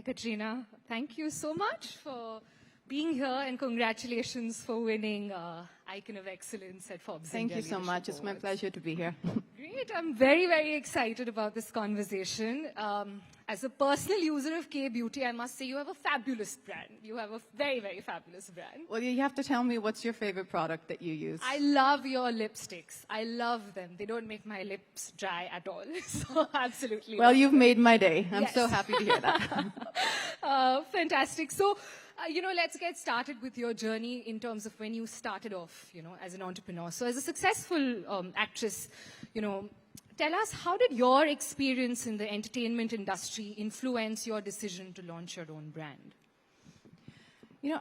Katrina. Thank you so much for being here and congratulations for winning Icon of Excellence at Forbes India Thank you so Leadership much. It's my Awards. pleasure to be here. Great. I'm very, very excited about this conversation. As a personal user of K-Beauty, I must say you have a fabulous brand. You have a very, very fabulous brand. Well, you have to tell me what's your favorite product that you use. I love your lipsticks. I love them. They don't make my lips dry at all. So absolutely. Well, you've made my day. I'm Yes. so happy to hear that. Fantastic. So, let's get started with your journey in terms of when you started off, as an entrepreneur. So as a successful actress, tell us, how did your experience in the entertainment industry influence your decision to launch your own brand?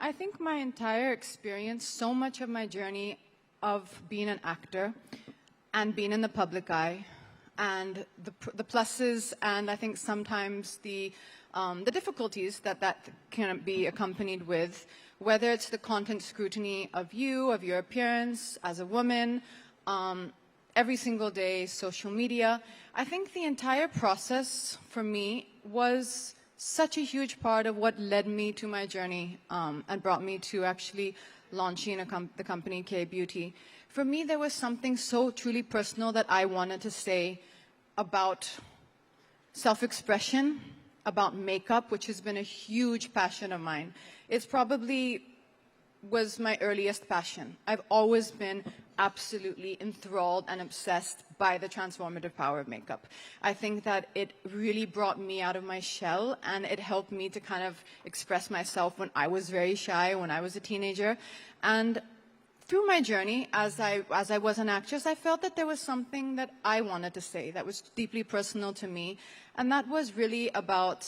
I think my entire experience, so much of my journey of being an actor and being in the public eye, and the pluses and I think sometimes the difficulties that can be accompanied with, whether it's the constant scrutiny of you, of your appearance as a woman, every single day, social media. I think the entire process for me was such a huge part of what led me to my journey and brought me to actually launching the company K-Beauty. For me, there was something so truly personal that I wanted to say about self-expression, about makeup, which has been a huge passion of mine. It's probably was my earliest passion. I've always been absolutely enthralled and obsessed by the transformative power of makeup. I think that it really brought me out of my shell, and it helped me to kind of express myself when I was very shy, when I was a teenager. And through my journey, as I was an actress, I felt that there was something that I wanted to say that was deeply personal to me, and that was really about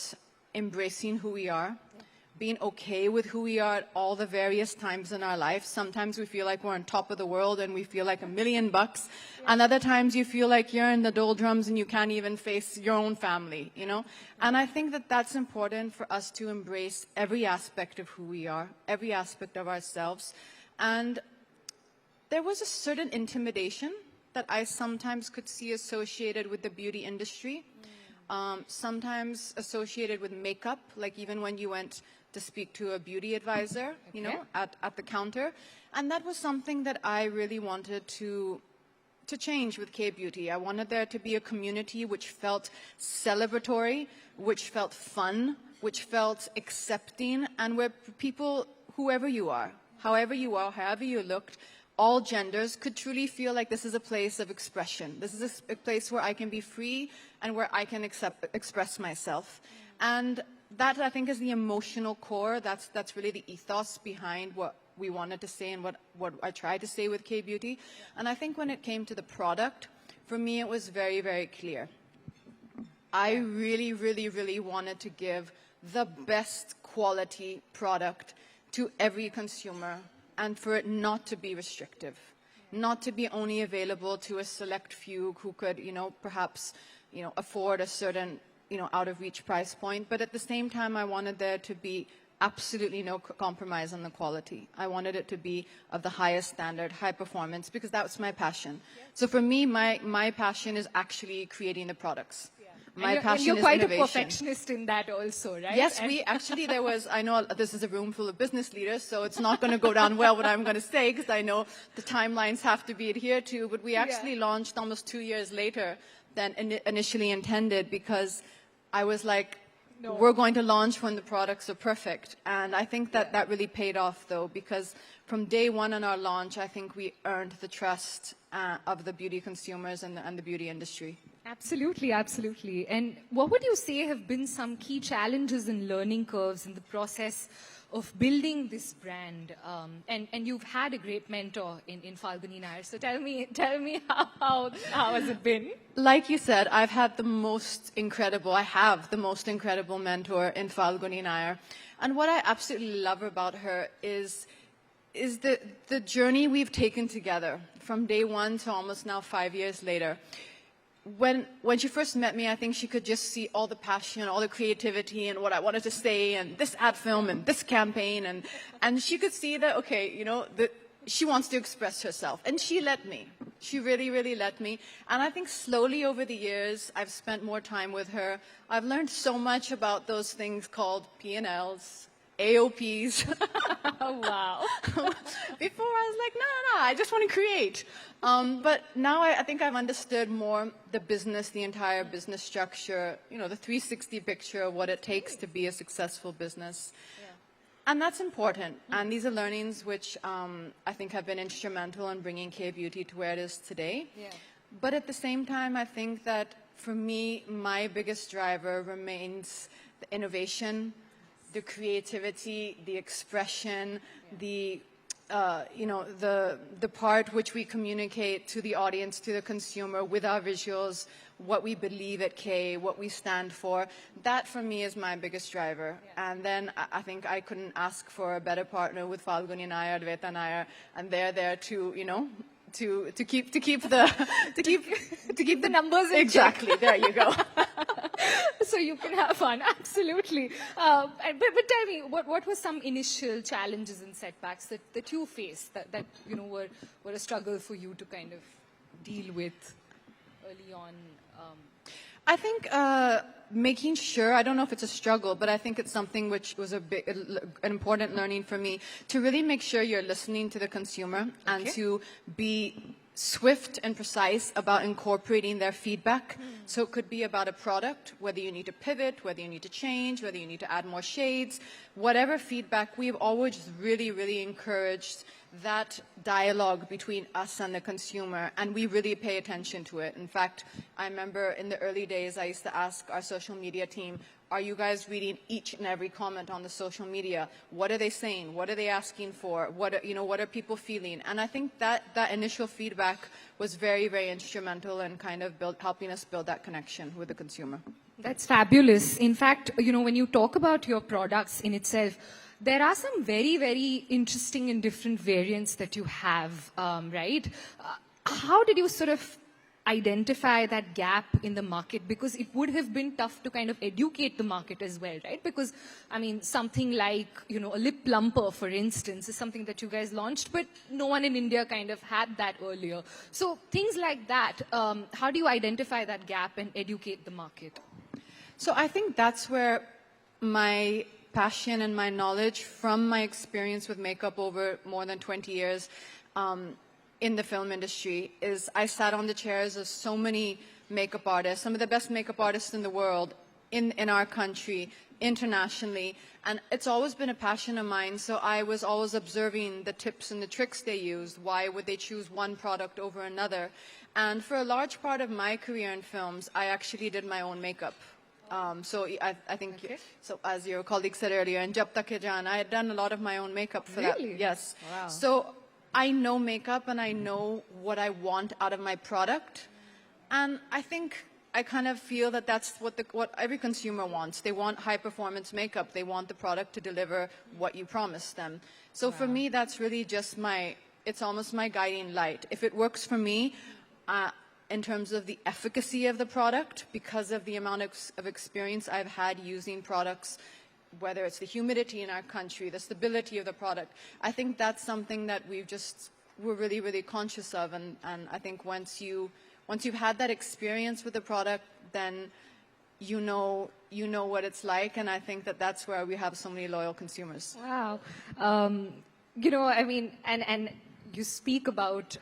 embracing who we are, being okay with who we are at all the various times in our life. Sometimes we feel like we're on top of the world and we feel like $1,000,000, and other times you feel like you're in the doldrums and you can't even face your own family, And I think that that's important for us to embrace every aspect of who we are, every aspect of ourselves. And there was a certain intimidation that I sometimes could see associated with the beauty industry, sometimes associated with makeup, like even when you went to speak to a beauty advisor, at the counter. And that was something that I really wanted to change with K-Beauty. I wanted there to be a community which felt celebratory, which felt fun, which felt accepting, and where people, whoever you are, however you looked, all genders could truly feel like this is a place of expression. This is a place where I can be free and where I can express myself. And that, I think, is the emotional core. That's really the ethos behind what we wanted to say and what I tried to say with K-Beauty. And I think when it came to the product, for me it was very, very clear. I really, really, really wanted to give the best quality product to every consumer, and for it not to be restrictive, not to be only available to a select few who could, perhaps, afford a certain, out-of-reach price point. But at the same time, I wanted there to be absolutely no compromise on the quality. I wanted it to be of the highest standard, high performance, because that was my passion. So for me, my passion is actually creating the products. My passion is innovation. You're quite a perfectionist in that also, right? Yes, I know this is a room full of business leaders, so it's not going to go down well what I'm going to say, because I know the timelines have to be adhered to, but we actually launched almost 2 years later than initially intended, because I was like, we're going to launch when the products are perfect. And I think that really paid off, though, because from day one on our launch, I think we earned the trust of the beauty consumers and the beauty industry. Absolutely, absolutely. And what would you say have been some key challenges and learning curves in the process of building this brand? And you've had a great mentor in Falguni Nair. So tell me how has it been? Like you said, I have the most incredible mentor in Falguni Nair. And what I absolutely love about her is the journey we've taken together from day one to almost now 5 years later. When she first met me, I think she could just see all the passion, all the creativity, and what I wanted to say, and this ad film, and this campaign, and she could see that, okay, she wants to express herself. And she let me. She really, really let me. And I think slowly over the years, I've spent more time with her. I've learned so much about those things called P&Ls, AOPs. Oh, wow. Before I was like, no, I just want to create. But now I think I've understood more the business, the entire business structure, you know, the 360 picture of what it takes to be a successful business. And that's important. And these are learnings which I think have been instrumental in bringing K-Beauty to where it is today. Yeah. But at the same time, I think that for me, my biggest driver remains the innovation, the creativity, the expression, the part which we communicate to the audience, to the consumer with our visuals, what we believe at K, what we stand for. That for me is my biggest driver. Yeah. And then I think I couldn't ask for a better partner with Falguni Nair, Advaita Nair, and they're there to, you know, to keep the numbers in exactly check. There you go. So you can have fun, absolutely. But tell me, what were some initial challenges and setbacks that you faced that you know were a struggle for you to kind of deal with early on? I think making sure, I don't know if it's a struggle, but I think it's something which was an important learning for me, to really make sure you're listening to the consumer and to be swift and precise about incorporating their feedback. So it could be about a product, whether you need to pivot, whether you need to change, whether you need to add more shades, whatever feedback. We've always really, really encouraged that dialogue between us and the consumer, and we really pay attention to it. In fact, I remember in the early days, I used to ask our social media team, are you guys reading each and every comment on the social media? What are they saying? What are they asking for? What are people feeling? And I think that initial feedback was very, very instrumental in kind of helping us build that connection with the consumer. That's fabulous. In fact, you know, when you talk about your products in itself, there are some very, very interesting and different variants that you have, right? How did you sort of identify that gap in the market? Because it would have been tough to kind of educate the market as well, right? Because, I mean, something like, you know, a lip plumper, for instance, is something that you guys launched, but no one in India kind of had that earlier. So things like that, how do you identify that gap and educate the market? So I think that's where my passion and my knowledge from my experience with makeup over more than 20 years in the film industry is I sat on the chairs of so many makeup artists, some of the best makeup artists in the world, in our country, internationally, and it's always been a passion of mine. So I was always observing the tips and the tricks they used. Why would they choose one product over another? And for a large part of my career in films, I actually did my own makeup. So I think, so as your colleague said earlier, in Jab Tak Hai Jaan, I had done a lot of my own makeup for that. Yes. Wow. So I know makeup and I know what I want out of my product. And I think I kind of feel that that's what every consumer wants. They want high performance makeup. They want the product to deliver what you promised them. So for me, that's really just it's almost my guiding light. If it works for me, in terms of the efficacy of the product, because of the amount of experience I've had using products, whether it's the humidity in our country, the stability of the product, I think that's something that we're really, really conscious of. And I think once you've had that experience with the product, then you know what it's like. And I think that's where we have so many loyal consumers. Wow. You know, I mean, and you speak about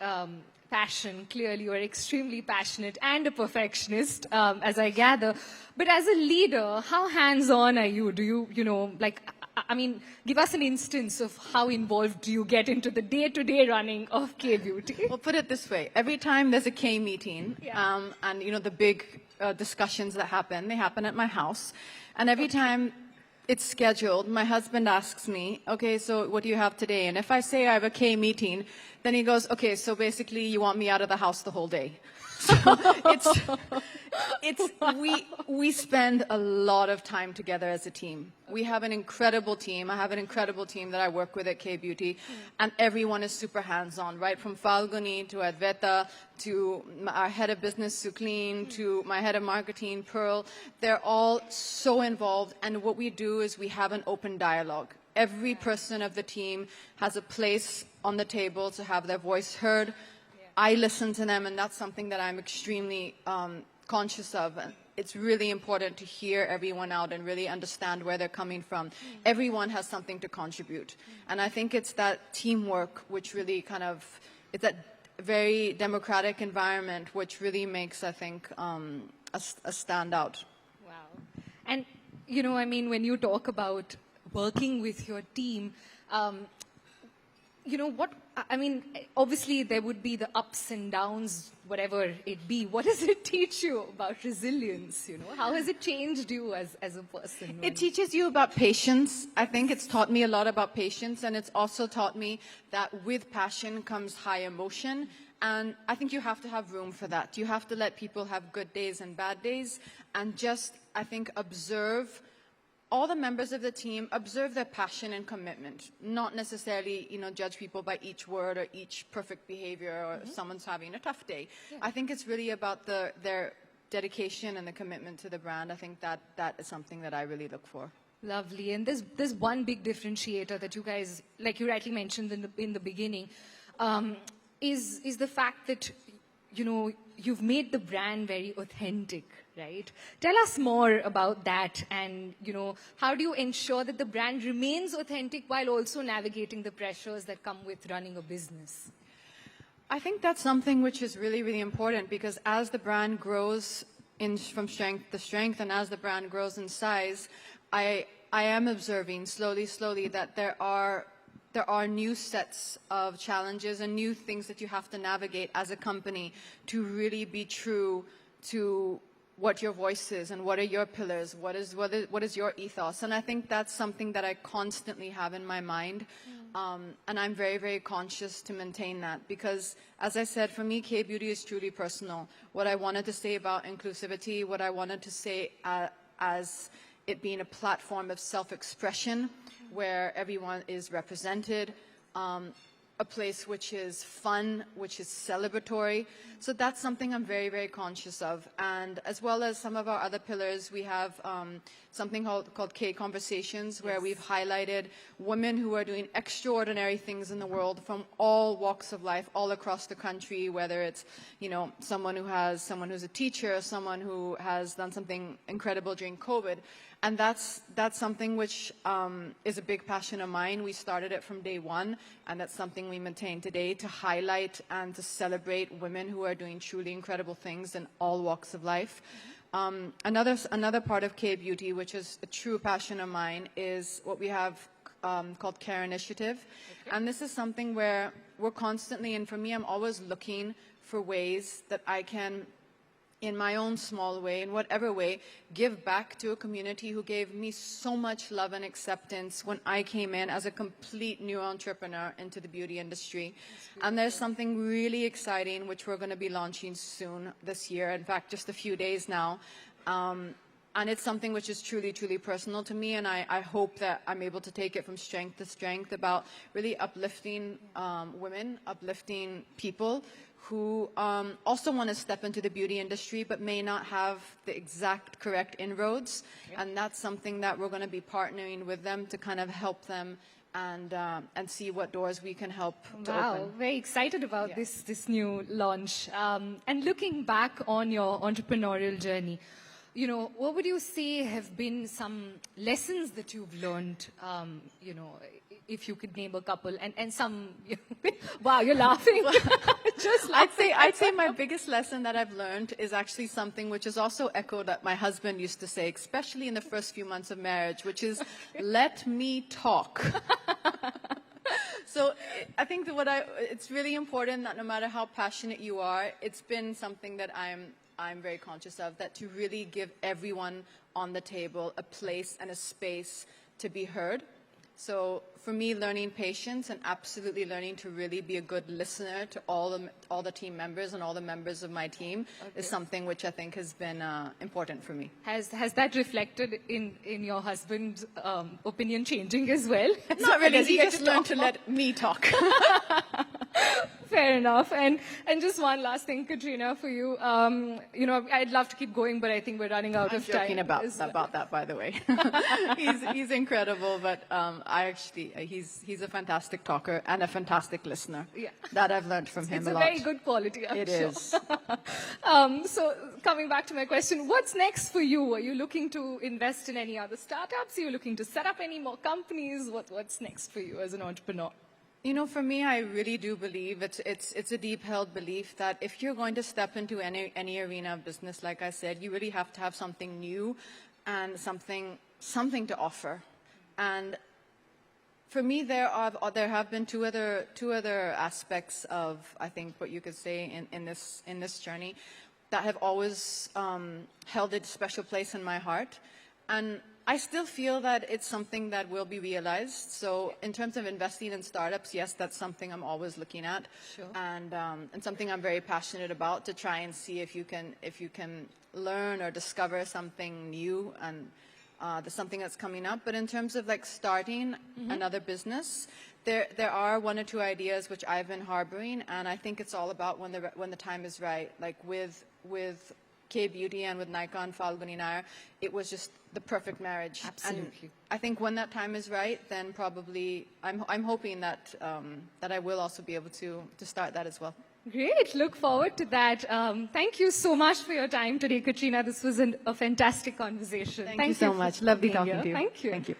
passion. Clearly, you are extremely passionate and a perfectionist, as I gather. But as a leader, how hands-on are you? Do you know, like, I mean, give us an instance of how involved do you get into the day-to-day running of K-Beauty? Well, put it this way. Every time there's a K meeting, and, you know, the big discussions that happen, they happen at my house. And every time it's scheduled, my husband asks me, okay, so what do you have today? And if I say I have a K meeting, then he goes, okay, so basically you want me out of the house the whole day. So we spend a lot of time together as a team. We have an incredible team. I have an incredible team that I work with at K-Beauty, and everyone is super hands-on, right? From Falguni to Advaita to our head of business, Suklin, to my head of marketing, Pearl. They're all so involved, and what we do is we have an open dialogue. every person of the team has a place on the table to have their voice heard. Yeah. I listen to them, and that's something that I'm extremely conscious of. It's really important to hear everyone out and really understand where they're coming from. Everyone has something to contribute. And I think it's that teamwork which really kind of, it's that very democratic environment which really makes, I think, a standout. Wow. And, you know, I mean, when you talk about working with your team, you know, I mean, obviously there would be the ups and downs, whatever it be. What does it teach you about resilience, you know? How has it changed you as a person? It teaches you about patience. I think it's taught me a lot about patience, and it's also taught me that with passion comes high emotion. And I think you have to have room for that. You have to let people have good days and bad days, and just, I think, observe all the members of the team, observe their passion and commitment, not necessarily, you know, judge people by each word or each perfect behavior or someone's having a tough day. Yeah. I think it's really about their dedication and the commitment to the brand. I think that is something that I really look for. Lovely. And there's one big differentiator that you guys, like you rightly mentioned in the beginning, is the fact that, you know, you've made the brand very authentic, right? Tell us more about that, and, you know, how do you ensure that the brand remains authentic while also navigating the pressures that come with running a business? I think that's something which is really, really important, because as the brand grows from strength to strength, and as the brand grows in size, I am observing slowly that there are new sets of challenges and new things that you have to navigate as a company to really be true to what your voice is and what are your pillars, what is your ethos. And I think that's something that I constantly have in my mind. And I'm very, very conscious to maintain that, because, as I said, for me, K-Beauty is truly personal. What I wanted to say about inclusivity, what I wanted to say as it being a platform of self-expression, where everyone is represented, a place which is fun, which is celebratory. So that's something I'm very, very conscious of. And as well as some of our other pillars, we have something called K Conversations, where we've highlighted women who are doing extraordinary things in the world from all walks of life, all across the country, whether it's, you know, someone who's a teacher, someone who has done something incredible during COVID. And that's something which is a big passion of mine. We started it from day one, and that's something we maintain today, to highlight and to celebrate women who are doing truly incredible things in all walks of life. Another part of K-Beauty, which is a true passion of mine, is what we have called Care Initiative. Okay. And this is something where we're constantly, and for me, I'm always looking for ways that I can, in my own small way, in whatever way, give back to a community who gave me so much love and acceptance when I came in as a complete new entrepreneur into the beauty industry. And there's something really exciting which we're going to be launching soon this year, in fact, just a few days now. And it's something which is truly, truly personal to me, and I hope that I'm able to take it from strength to strength, about really uplifting women, uplifting people who also want to step into the beauty industry but may not have the exact correct inroads. Yep. And that's something that we're going to be partnering with them to kind of help them and see what doors we can help to open. Wow, very excited about this new launch. And looking back on your entrepreneurial journey, you know, what would you say have been some lessons that you've learned, you know, if you could name a couple, and some, you know, wow, you're laughing. Just laughing. I'd say my biggest lesson that I've learned is actually something which is also echoed that my husband used to say, especially in the first few months of marriage, which is, let me talk. So I think that it's really important that no matter how passionate you are, it's been something that I'm very conscious of, that to really give everyone on the table a place and a space to be heard. So for me, learning patience and absolutely learning to really be a good listener to all the team members and all the members of my team is something which I think has been important for me. Has that reflected in your husband's opinion changing as well? Not really. He just learned to let me talk. Fair enough. And just one last thing, Katrina, for you. You know, I'd love to keep going, but I think we're running out of time. I'm joking about that, by the way. he's incredible, but he's a fantastic talker and a fantastic listener. Yeah. That I've learned from him It's a a lot. very good quality, I'm It sure. is. So coming back to my question, what's next for you? Are you looking to invest in any other startups? Are you looking to set up any more companies? What's next for you as an entrepreneur? You know, for me, I really do believe it's a deep-held belief that if you're going to step into any arena of business, like I said, you really have to have something new and something to offer. And for me, there have been two other aspects of, I think, what you could say in this journey that have always held a special place in my heart. And I still feel that it's something that will be realized. So in terms of investing in startups, yes, that's something I'm always looking at. Sure. And something I'm very passionate about, to try and see if you can learn or discover something new, and there's something that's coming up. But in terms of like starting another business, there are one or two ideas which I've been harboring, and I think it's all about when the time is right. Like with K-Beauty and with Nikon, Falguni Nair, it was just the perfect marriage. Absolutely. And I think when that time is right, then probably I'm hoping that I will also be able to start that as well. Great. Look forward to that. Thank you so much for your time today, Katrina. This was a fantastic conversation. Thank you so much. Lovely being talking here. to you. Thank you. Thank you.